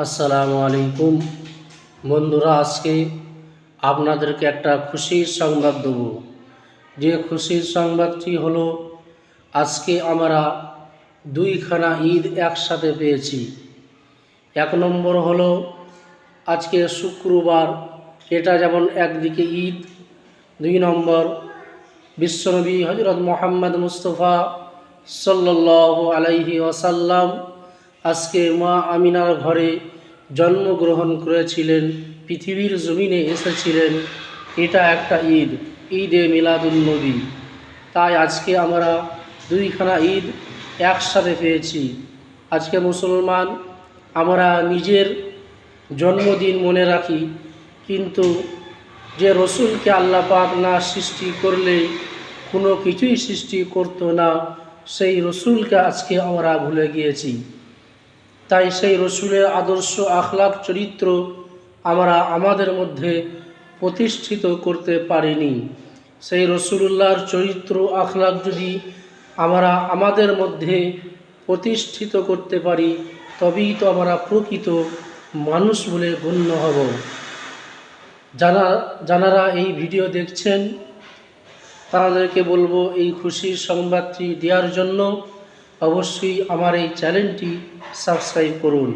আসসালামু আলাইকুম বন্ধুরা, আজকে আপনাদেরকে একটা খুশির সংবাদ দেব। যে খুশির সংবাদটি হলো, আজকে আমরা দুইখানা ঈদ একসাথে পেয়েছি। এক নম্বর হলো আজকে শুক্রবার, এটা যেমন একদিকে ঈদ। দুই নম্বর, বিশ্বনবী হজরত মুহাম্মদ মুস্তফা সাল্লাল্লাহু আলাইহি ওয়াসাল্লাম আজকে মা আমিনার ঘরে জন্মগ্রহণ করেছিলেন, পৃথিবীর জমিনে এসেছিলেন। এটা একটা ঈদ, ঈদে মিলাদুন্নবী। তাই আজকে আমরা দুইখানা ঈদ একসাথে পেয়েছি। আজকে মুসলমান আমরা নিজের জন্মদিন মনে রাখি, কিন্তু যে রসুলকে আল্লাহ পাক না সৃষ্টি করলে কোনো কিছুই সৃষ্টি করতো না, সেই রসুলকে আজকে আমরা ভুলে গিয়েছি। তাই সেই রসুলের আদর্শ, আখলাক, চরিত্র আমরা আমাদের মধ্যে প্রতিষ্ঠিত করতে পারিনি। সেই রসুলুল্লাহর চরিত্র, আখলাক যদি আমরা আমাদের মধ্যে প্রতিষ্ঠিত করতে পারি, তবেই তো আমরা প্রকৃত মানুষ বলে গণ্য হব। যারা এই ভিডিও দেখছেন তাদেরকে বলবো, এই খুশির সংবাদটি দেওয়ার জন্য অবশ্যই আমার এই চ্যানেলটি সাবস্ক্রাইব করুন।